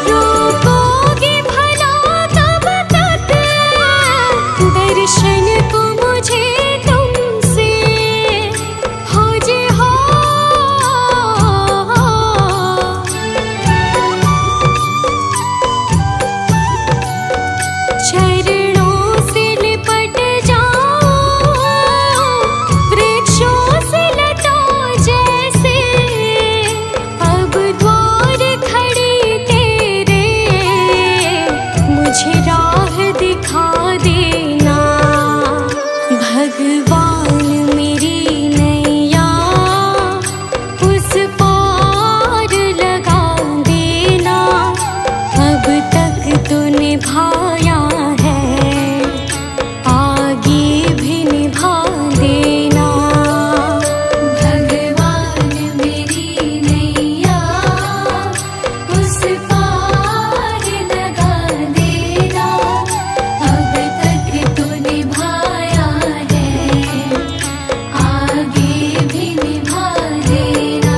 रोकोगे भला कब तक दर्शन को मुझे तुमसे हो जे हो। चरणों से लिपट जाओ वृक्षों से लताओं जैसे, अब द्वार खड़ी तेरे मुझे राह दिखा देना। भगवान मेरी नैया उस पार लगा देना। अब तक तो निभाया है, आगे भी निभा देना। भगवान मेरी नैया उस पार लगा देना। अब तक तो निभाया है, आगे भी निभा देना।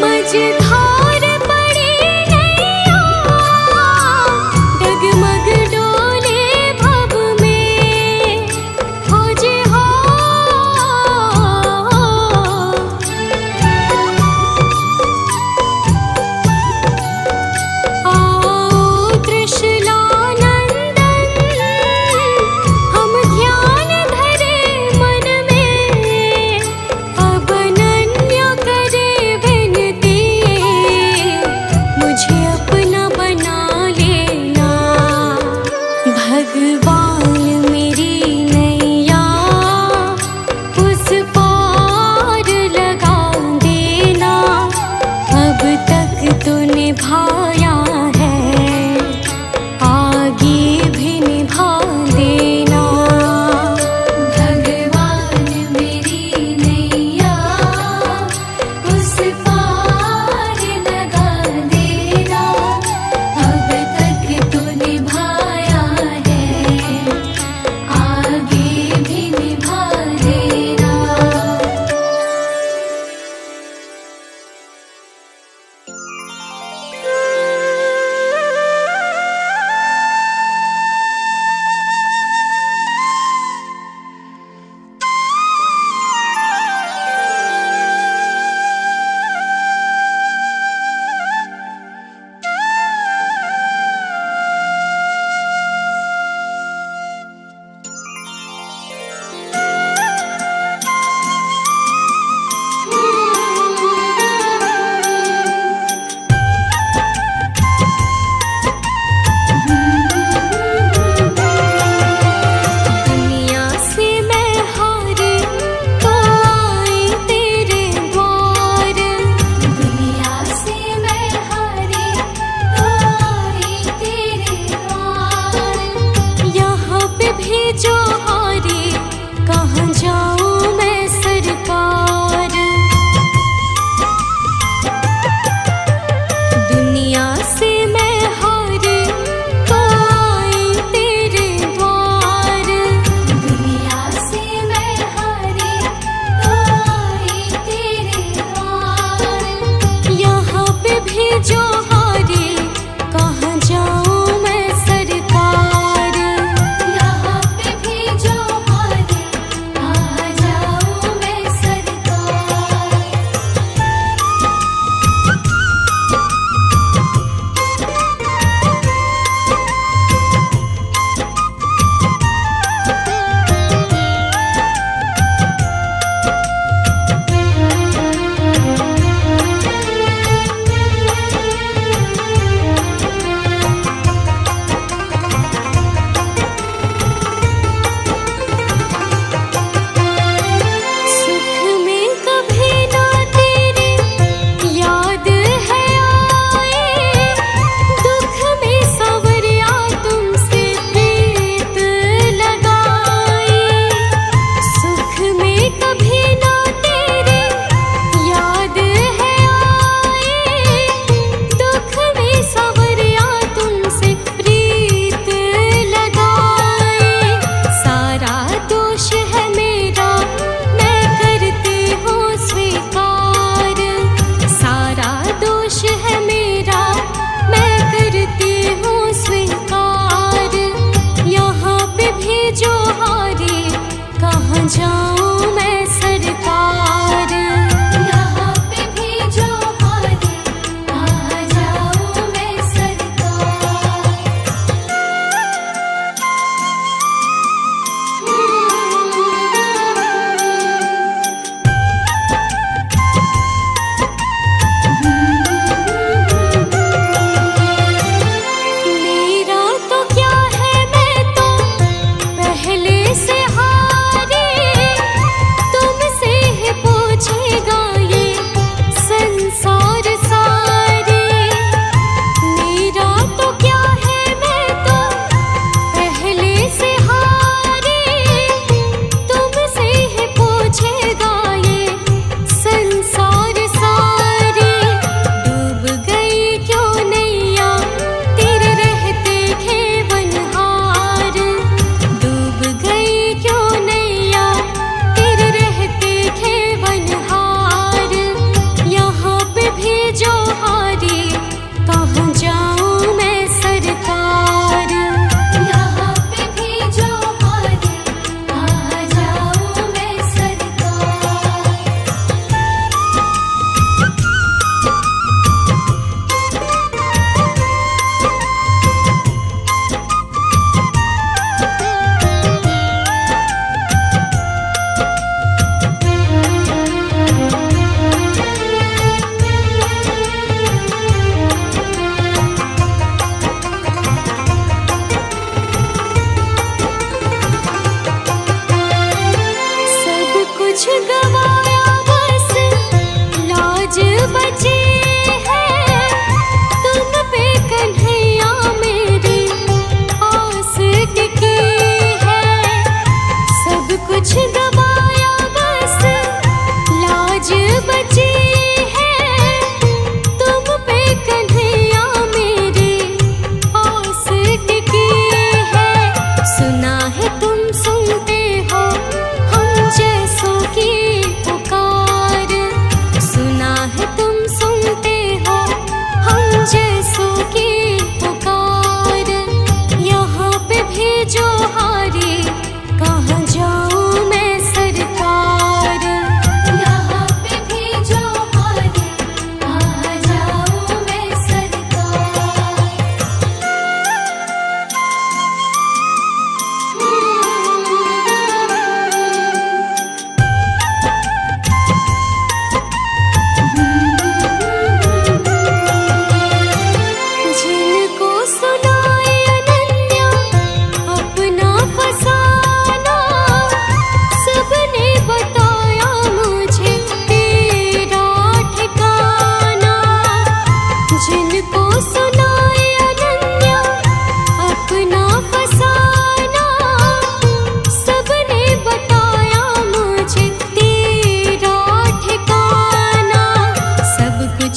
मझधार पड़ी नैया डगमग डोले भव में हो जे हो। आओ त्रिशूलानंदन हम ध्यान धरे मन में। अब अनन्य करे विनती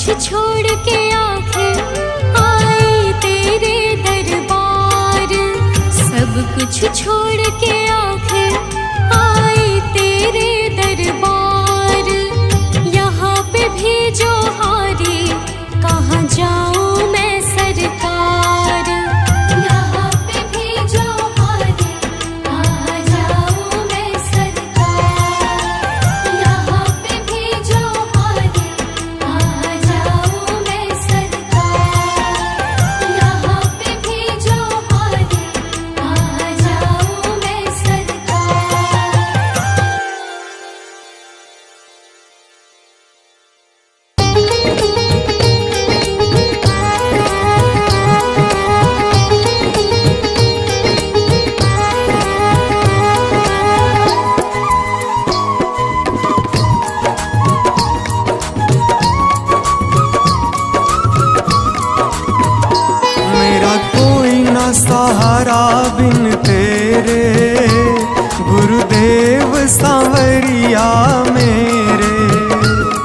कुछ छोड़ के आंखें आई तेरे दरबार, सब कुछ छोड़ के आंखें आई तेरे दरबार। यहाँ पे भी जो हारी कहाँ जाऊँ मैं सरकार, यहाँ पे भी जो हारी कहाँ जाऊँ मैं सरकार, यहाँ पे भी जो हारी कहाँ जाऊँ मैं सरकार, यहाँ पे भी जो हारी कहाँ जाऊँ मैं सरकार। मेरा कोई ना सहारा बिन तेरे, गुरुदेव सांवरिया मेरे।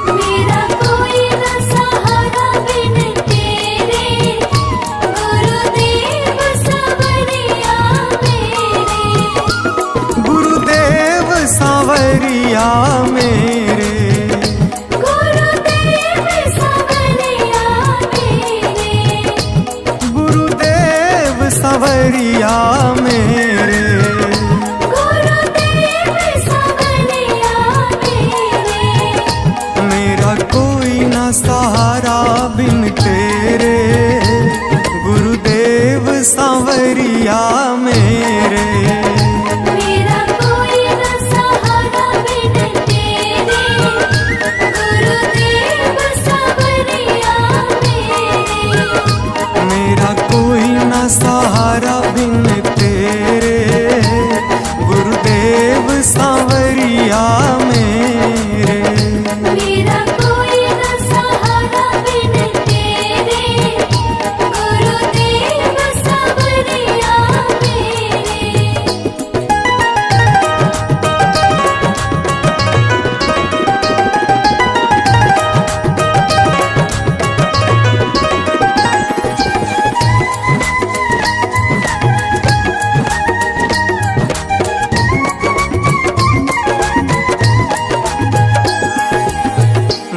मेरा कोई न सहारा बिन तेरे, गुरुदेव सांवरिया मेरे, गुरुदेव सांवरिया मेरे, गुरुदेव सांवरिया मेरे, गुरुदेव सांवरिया मेरे। गुरुदेव सांवरिया मेरे। मेरा कोई ना सहारा बिन तेरे, गुरुदेव सांवरिया मेरे। मेरा कोई न सहारा बिन तेरे, गुरुदेव सांवरिया मेरे, मेरा कोई ना सहारा बिन तेरे, गुरुदेव सांवरिया मेरे। मेरा कोई न सहारा बिन तेरे, गुरुदेव सांवरिया मेरे।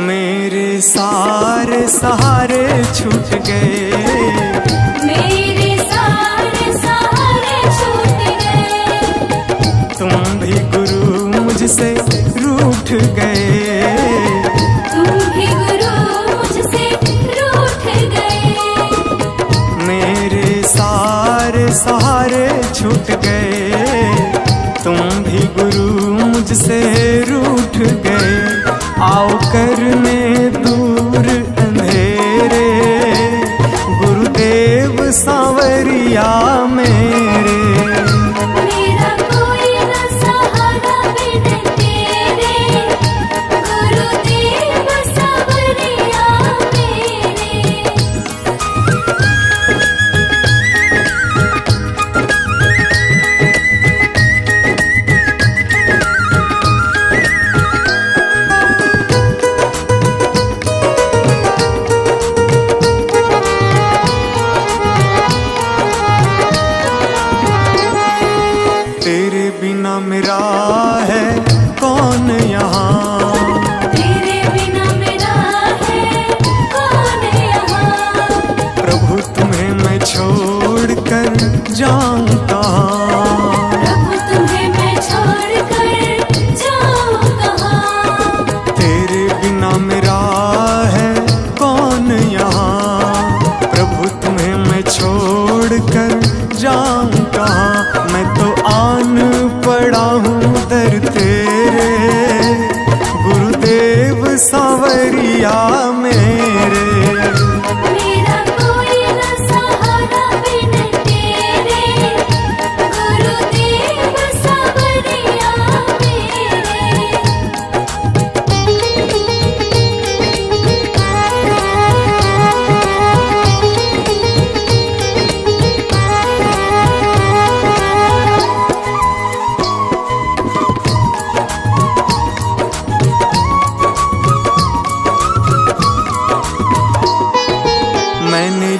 मेरे सारे सहारे छूट गए, मेरे सारे सहारे छूट गए, तुम भी गुरु मुझसे रूठ गए। तुम भी गुरु मुझसे रूठ गए। मेरे सारे सहारे छूट गए, तुम भी गुरु मुझसे रूठ गए। आओ करने दूर अंधेरे, गुरुदेव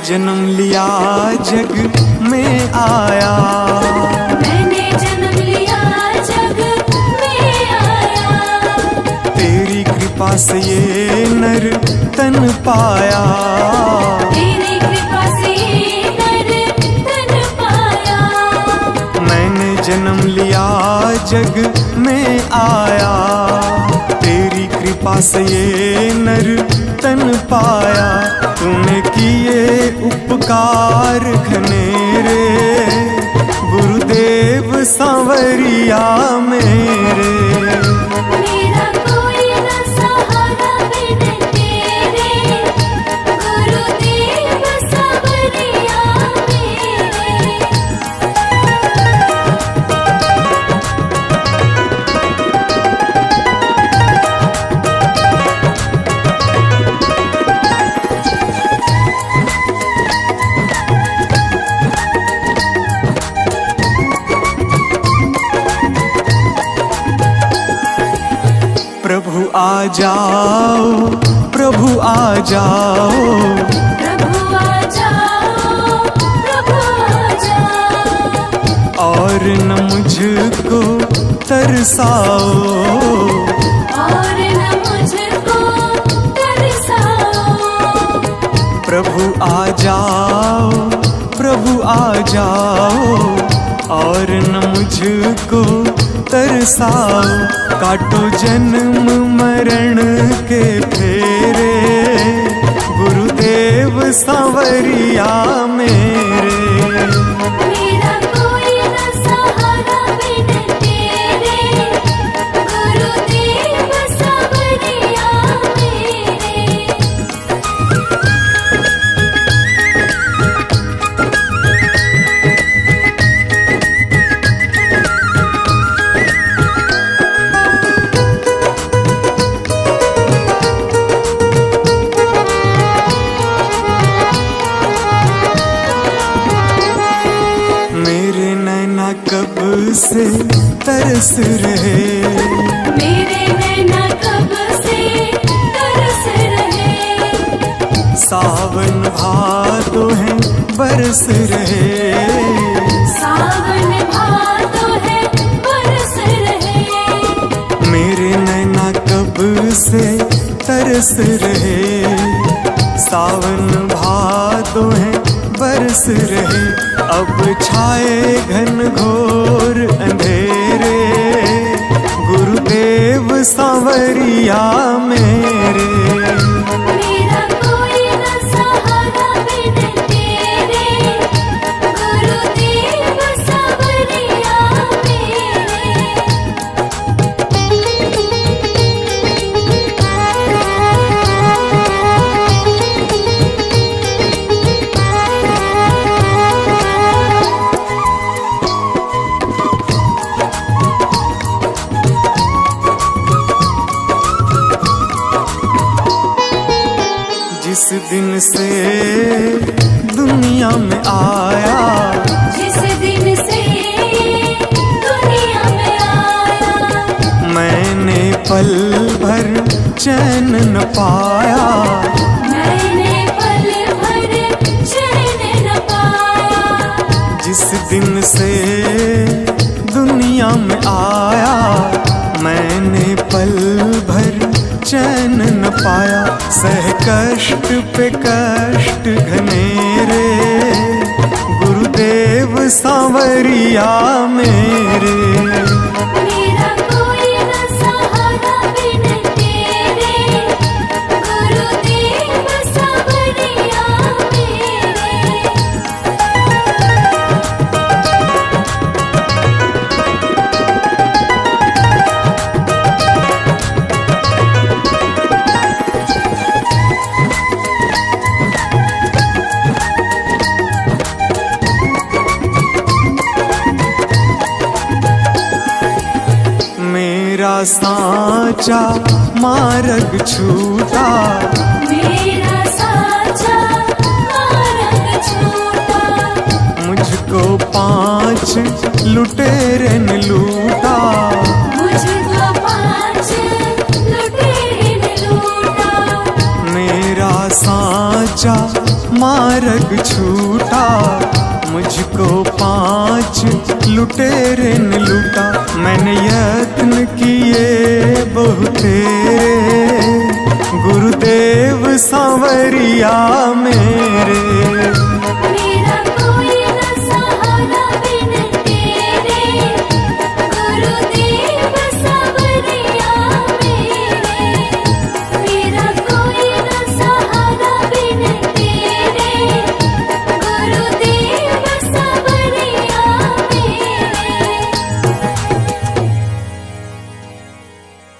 जन्म लिया जग में आया, मैंने जन्म लिया जग में आया। तेरी कृपा से ये नर तन पाया, तेरी कृपा से नर तन पाया। मैंने जन्म लिया जग में आया, तेरी कृपा से ये नर तन पाया। तूने किए उपकार घनेरे, गुरुदेव सांवरिया मेरे। मेरा कोई न सहारा बिन तेरे, गुरुदेव सांवरिया मेरे। प्रभु आ जाओ, प्रभु आ जाओ, प्रभु आ जाओ, प्रभु आ जाओ। और न मुझको तरसाओ, और न मुझको तरसाओ। प्रभु आ जाओ, प्रभु आ जाओ, और न मुझको तरसाओ। काटो जन्म मरण के फेरे, गुरुदेव सांवरिया मेरे। मेरा कोई न सहारा बिन तेरे, गुरुदेव सांवरिया मेरे। मेरे नैना कब से तरस रहे, मेरे नैना कब से तरस रहे। सावन भादो है बरस रहे, सावन भादो है बरस रहे। मेरे नैना कब से तरस रहे। सावन भादो है बरस रहे। अब छाए घन घोर अंधेरे, गुरुदेव सांवरिया मेरे। मेरा कोई न सहारा बिन तेरे, गुरुदेव सांवरिया मेरे। जिस दिन से दुनिया में आया, जिस दिन से दुनिया में आया। मैंने पल भर चैन न पाया, मैंने पल भर चैन न पाया। जिस दिन से दुनिया में आया। मैंने पल भर चैन न पाया। सह कष्ट पे कष्ट घनेरे, गुरुदेव सांवरिया मेरे। मेरा कोई न सहारा बिन तेरे, गुरुदेव सांवरिया मेरे। मेरा साचा मार्ग छूटा, मेरा साचा मार्ग छूटा। मुझको 5 लुटेरे ने लूटा। मुझको 5 लुटेरे ने लूटा। मेरा साचा मार्ग छूटा, मुझको 5 लुटेरे ने लूटा। मैंने यत्न किए बहुतेरे, गुरुदेव सांवरिया मेरे।